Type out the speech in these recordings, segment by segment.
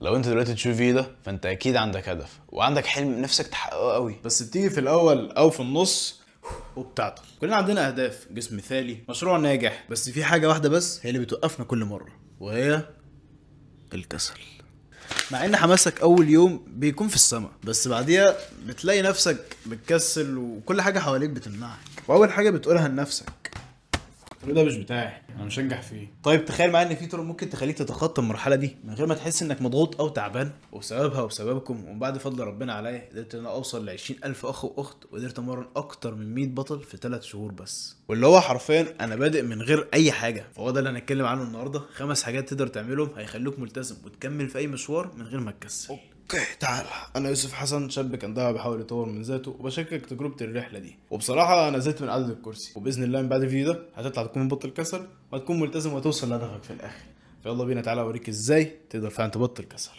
لو انت دلوقتي تشوف فيه ده فانت اكيد عندك هدف وعندك حلم نفسك تحققه قوي، بس بتيجي في الاول او في النص وبتعطل. كلنا عندنا اهداف، جسم مثالي، مشروع ناجح، بس في حاجه واحده بس هي اللي بتوقفنا كل مره، وهي الكسل. مع ان حماسك اول يوم بيكون في السما، بس بعديها بتلاقي نفسك بتكسل وكل حاجه حواليك بتمنعك، واول حاجه بتقولها لنفسك الطريق ده مش بتاعي، انا مش هنجح فيه. طيب تخيل معايا ان في طرق ممكن تخليك تتخطى المرحله دي من غير ما تحس انك مضغوط او تعبان، وبسببها وبسببكم ومن بعد فضل ربنا عليا قدرت ان انا اوصل ل 20,000 اخ واخت، وقدرت امرن اكتر من 100 بطل في 3 شهور بس، واللي هو حرفيا انا بادئ من غير اي حاجه. فهو ده اللي هنتكلم عنه النهارده، 5 حاجات تقدر تعملهم هيخلوك ملتزم وتكمل في اي مشوار من غير ما تكسل. اوكي تعال، انا يوسف حسن، شاب كان داعي بيحاول يطور من ذاته وبشاركك تجربه الرحله دي. وبصراحه انا زهقت من قعده الكرسي، وباذن الله من بعد الفيديو ده هتطلع تكون مبطل كسل وهتكون ملتزم وتوصل لهدفك في الاخر. فيلا بينا، تعالى اوريك ازاي تقدر فعلا تبطل كسل.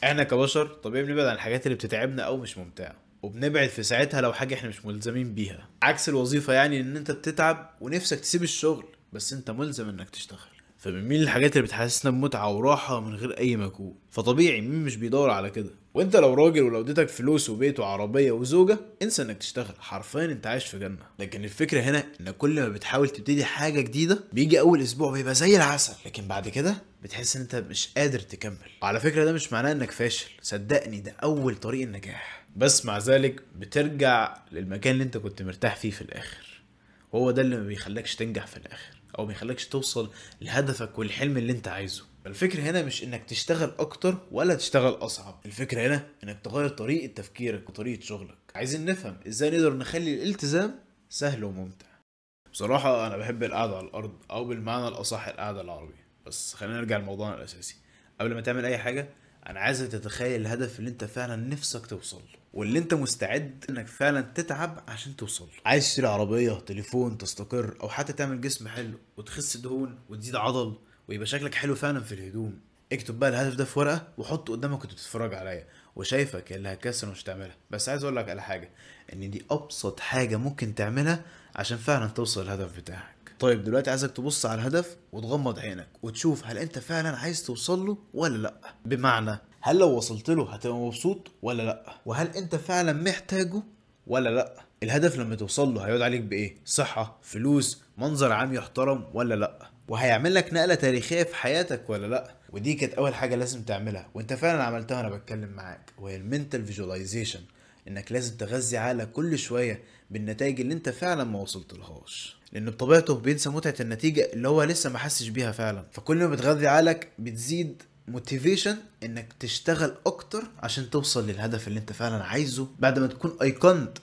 احنا كبشر طبيعي بنبعد عن الحاجات اللي بتتعبنا او مش ممتعه، وبنبعد في ساعتها لو حاجه احنا مش ملزمين بيها، عكس الوظيفه يعني ان انت بتتعب ونفسك تسيب الشغل بس انت ملزم انك تشتغل. فبنميل للحاجات اللي بتحسسنا بمتعة وراحة من غير أي مجهود، فطبيعي مين مش بيدور على كده. وانت لو راجل ولو اديتك فلوس وبيت وعربية وزوجة انسى انك تشتغل، حرفيا انت عايش في جنة. لكن الفكرة هنا ان كل ما بتحاول تبتدي حاجة جديدة بيجي اول اسبوع بيبقى زي العسل، لكن بعد كده بتحس ان انت مش قادر تكمل. وعلى فكرة ده مش معناه انك فاشل، صدقني ده اول طريق النجاح، بس مع ذلك بترجع للمكان اللي انت كنت مرتاح فيه في الاخر. وهو ده اللي ما بيخلكش تنجح في الاخر او ما بيخلكش توصل لهدفك والحلم اللي انت عايزه. الفكرة هنا مش انك تشتغل اكتر ولا تشتغل اصعب، الفكرة هنا انك تغير طريقة تفكيرك وطريقة شغلك. عايزين نفهم ازاي نقدر نخلي الالتزام سهل وممتع. بصراحة انا بحب القعدة على الارض، او بالمعنى الاصح القعدة العربية. بس خلينا نرجع لموضوعنا الاساسي. قبل ما تعمل اي حاجة انا عايزك تتخيل الهدف اللي انت فعلا نفسك توصل له، واللي انت مستعد انك فعلا تتعب عشان توصل له. عايز تشتري عربيه، تليفون، تستقر، او حتى تعمل جسم حلو وتخس دهون وتزيد عضل ويبقى شكلك حلو فعلا في الهدوم. اكتب بقى الهدف ده في ورقه وحطه قدامك وانت بتتفرج عليا وشايفك اللي هتكسل ومش تعملها. بس عايز اقول لك على حاجه، ان دي ابسط حاجه ممكن تعملها عشان فعلا توصل للهدف بتاعك. طيب دلوقتي عايزك تبص على الهدف وتغمض عينك وتشوف هل انت فعلا عايز توصل له ولا لا. بمعنى هل لو وصلت له هتبقى مبسوط ولا لا، وهل انت فعلا محتاجه ولا لا. الهدف لما توصل له هيعود عليك بايه؟ صحة، فلوس، منظر عام يحترم ولا لا، وهيعمل لك نقلة تاريخية في حياتك ولا لا. ودي كانت اول حاجة لازم تعملها وانت فعلا عملتها وانا بتكلم معاك، وهي المنتال فيجواليزيشن. انك لازم تغذي عقلك كل شوية بالنتائج اللي انت فعلا ما وصلتلهاش، لان بطبيعته بينسى متعة النتيجة اللي هو لسه ما حسش بيها فعلا. فكل ما بتغذي عقلك بتزيد موتيفيشن انك تشتغل اكتر عشان توصل للهدف اللي انت فعلا عايزه بعد ما تكون ايقنت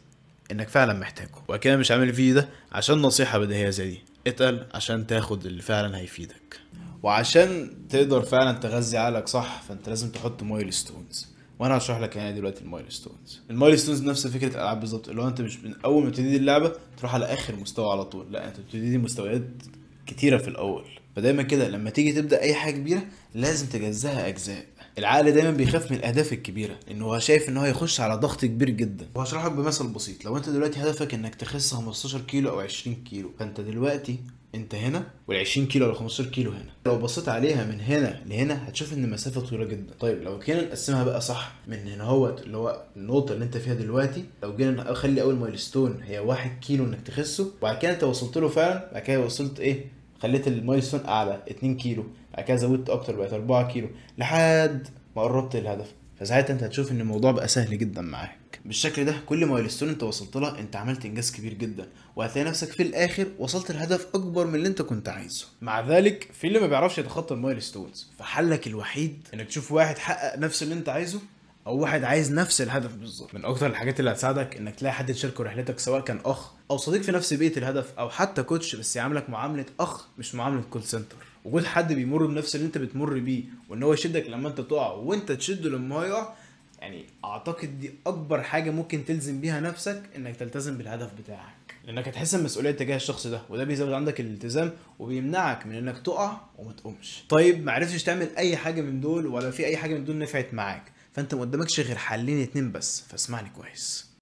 انك فعلا محتاجه. واكيد مش عامل الفيديو ده عشان نصيحة بديهية زي دي، اتقل عشان تاخد اللي فعلا هيفيدك. وعشان تقدر فعلا تغذي عقلك صح فانت لازم تحط مايلستونز، وانا هشرح لك يعني دلوقتي المايلستونز. المايلستونز نفس فكره الالعاب بالظبط، اللي هو انت مش من اول ما تبتدي اللعبه تروح على اخر مستوى على طول، لا انت بتبتدي مستويات كتيره في الاول. فدايما كده لما تيجي تبدا اي حاجه كبيره لازم تجزاها اجزاء. العقل دايما بيخاف من الاهداف الكبيره لانه هو شايف ان هو هيخش على ضغط كبير جدا. وهشرح لك بمثل بسيط. لو انت دلوقتي هدفك انك تخس 15 كيلو او 20 كيلو، فانت دلوقتي انت هنا وال20 كيلو ولا 15 كيلو هنا، لو بصيت عليها من هنا لهنا هتشوف ان المسافه طويله جدا. طيب لو جينا نقسمها بقى صح، من هنا اهوت اللي هو النقطه اللي انت فيها دلوقتي، لو جينا نخلي اول مايلستون هي 1 كيلو انك تخسه، وبعد كده انت وصلت له فعلا، بعد كده وصلت ايه، خليت المايلستون اعلى 2 كيلو، بعد كده زودت اكتر بقت 4 كيلو لحد ما قربت الهدف، فساعتها انت هتشوف ان الموضوع بقى سهل جدا معاك. بالشكل ده كل مايلستون انت وصلت لها انت عملت انجاز كبير جدا، وهتلاقي نفسك في الاخر وصلت لهدف اكبر من اللي انت كنت عايزه. مع ذلك في اللي ما بيعرفش يتخطى المايلستونز، فحلك الوحيد انك تشوف واحد حقق نفس اللي انت عايزه او واحد عايز نفس الهدف بالظبط. من اكتر الحاجات اللي هتساعدك انك تلاقي حد تشاركه رحلتك، سواء كان اخ او صديق في نفس بيئه الهدف، او حتى كوتش بس يعاملك معامله اخ مش معامله كول سنتر. وجود حد بيمر بنفس اللي انت بتمر بيه وان هو يشدك لما انت تقع وانت تشده لما هو يقع، يعني اعتقد دي اكبر حاجه ممكن تلزم بيها نفسك انك تلتزم بالهدف بتاعك، لانك هتحس بمسؤوليه تجاه الشخص ده، وده بيزود عندك الالتزام وبيمنعك من انك تقع وما تقومش. طيب معرفتش تعمل اي حاجه من دول ولا في اي حاجه من دول نفعت معاك، فانت ما قدامكش غير حلين اتنين بس، فاسمعني كويس.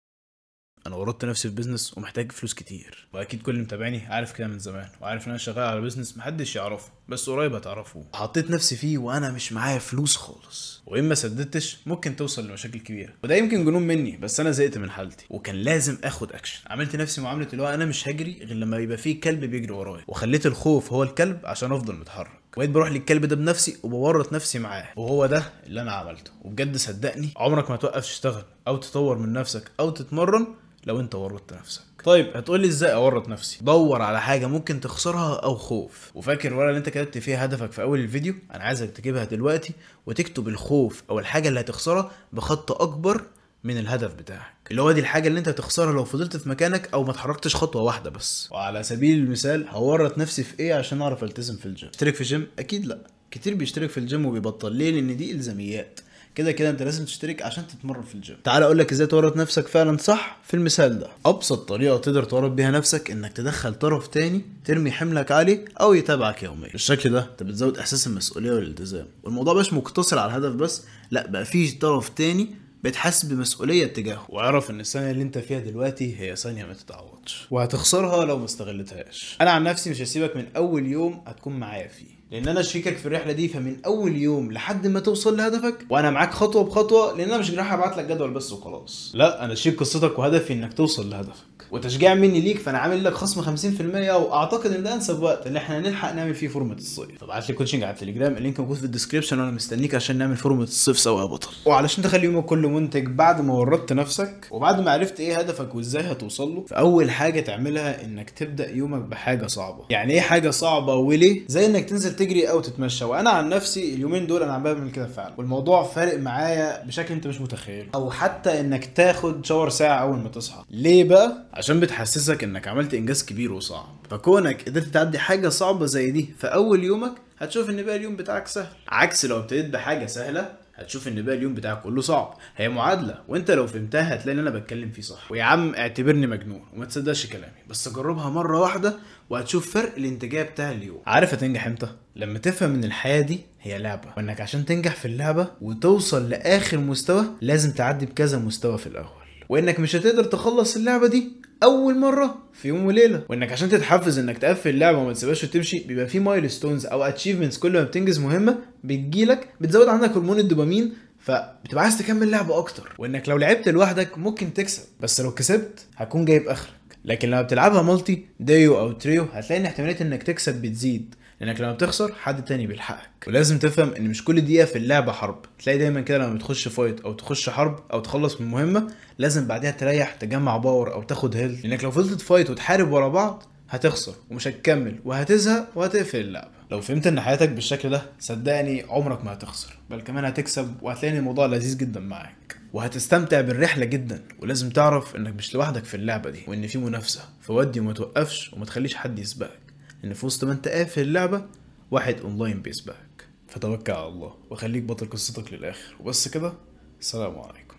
انا ورطت نفسي في بيزنس ومحتاج فلوس كتير، واكيد كل اللي متابعني عارف كده من زمان، وعارف ان انا شغال على بيزنس محدش يعرفه بس قريب هتعرفوه. حطيت نفسي فيه وانا مش معايا فلوس خالص، وان ما سددتش ممكن توصل لمشاكل كبيره، وده يمكن جنون مني بس انا زهقت من حالتي وكان لازم اخد اكشن. عملت نفسي معامله اللي هو انا مش هجري غير لما يبقى فيه كلب بيجري ورايا، وخليت الخوف هو الكلب عشان افضل متحرك، بقيت بروح للكلب ده بنفسي وبورط نفسي معاه، وهو ده اللي انا عملته. وبجد صدقني عمرك ما توقف تشتغل او تطور من نفسك او تتمرن لو انت ورطت نفسك. طيب هتقولي ازاي اورط نفسي؟ دور على حاجه ممكن تخسرها او خوف، وفاكر الورقه اللي انت كتبت فيها هدفك في اول الفيديو؟ انا عايزك تجيبها دلوقتي وتكتب الخوف او الحاجه اللي هتخسرها بخط اكبر من الهدف بتاعك، اللي هو دي الحاجه اللي انت هتخسرها لو فضلت في مكانك او ما اتحركتش خطوه واحده بس. وعلى سبيل المثال هورط نفسي في ايه عشان اعرف التزم في الجيم؟ اشترك في جيم؟ اكيد لا، كتير بيشترك في الجيم وبيبطل. ليه؟ لان دي الزاميات، كده كده انت لازم تشترك عشان تتمرن في الجيم. تعال اقول لك ازاي تورط نفسك فعلا صح في المثال ده. ابسط طريقه تقدر تورط بيها نفسك انك تدخل طرف تاني ترمي حملك عليه او يتابعك يوميا. بالشكل ده انت بتزود احساس المسؤوليه والالتزام، والموضوع مش مقتصر على الهدف بس، لا بقى في طرف تاني بتحس بمسؤوليه اتجاهه. واعرف ان الثانيه اللي انت فيها دلوقتي هي ثانيه ما تتعوضش، وهتخسرها لو ما استغلتهاش. انا عن نفسي مش هسيبك من اول يوم هتكون معايا فيه، لان انا شريكك في الرحله دي، فمن اول يوم لحد ما توصل لهدفك وانا معاك خطوه بخطوه، لان انا مش رايح ابعت لك جدول بس وخلاص، لا انا شريك قصتك وهدفي انك توصل لهدفك. وتشجيع مني ليك فانا عامل لك خصم 50%، واعتقد ان ده انسب وقت اللي احنا نلحق نعمل فيه فورمه الصيف. فابعت لي كوتشنج على التليجرام، اللينك موجود في الديسكربشن، وانا مستنيك عشان نعمل فورمه الصيف سوا يا بطل. وعلشان تخلي يومك كله منتج بعد ما ورطت نفسك وبعد ما عرفت ايه هدفك وازاي هتوصل له، فاول حاجه تعملها انك تبدا يومك بحاجه صعبه. يعني ايه حاجه صعبه وليه؟ زي انك تنزل تجري او تتمشى، وانا عن نفسي اليومين دول انا عم بعمل كده فعلا، والموضوع فارق معايا بشكل انت مش متخيله. او حتى انك تاخد شاور ساعه اول ما تصحى. ليه بقى؟ عشان بتحسسك انك عملت انجاز كبير وصعب، فكونك قدرت تعدي حاجه صعبه زي دي في اول يومك هتشوف ان باقي اليوم بتاعك سهل، عكس لو ابتديت بحاجه سهله هتشوف ان باقي اليوم بتاعك كله صعب. هي معادله، وانت لو فهمتها هتلاقي ان انا بتكلم فيه صح. ويا عم اعتبرني مجنون وما تصدقش كلامي، بس جربها مره واحده وهتشوف فرق الانتاجيه بتاع اليوم. عارف هتنجح امتى؟ لما تفهم ان الحياه دي هي لعبه، وانك عشان تنجح في اللعبه وتوصل لاخر مستوى لازم تعدي بكذا مستوى في الاول، وانك مش هتقدر تخلص اللعبه دي اول مره في يوم وليله، وانك عشان تتحفز انك تقفل اللعبه وما تسيبهاش وتمشي بيبقى في مايلستونز او اتشيفمنتس، كل ما بتنجز مهمه بتجيلك بتزود عندك هرمون الدوبامين، فبتبقى عايز تكمل لعبه اكتر. وانك لو لعبت لوحدك ممكن تكسب، بس لو كسبت هتكون جايب اخرك. لكن لما بتلعبها مالتي ديو او تريو هتلاقي ان احتماليه انك تكسب بتزيد، لانك لما بتخسر حد تاني بيلحقك. ولازم تفهم ان مش كل دقيقه في اللعبه حرب، تلاقي دايما كده لما بتخش فايت او تخش حرب او تخلص من مهمه لازم بعدها تريح تجمع باور او تاخد هيلث، لانك لو فضلت فايت وتحارب ورا بعض هتخسر ومش هتكمل وهتزهق وهتقفل اللعبه. لو فهمت ان حياتك بالشكل ده صدقني عمرك ما هتخسر، بل كمان هتكسب، وهتلاقي الموضوع لذيذ جدا معاك وهتستمتع بالرحله جدا. ولازم تعرف انك مش لوحدك في اللعبه دي، وان في منافسه، فودي وما توقفش وما تخليش حد يسبقك، لان في وسط ما انت قافل اللعبه واحد اونلاين بيسبقك. فتوكل على الله وخليك بطل قصتك للاخر. وبس كده، السلام عليكم.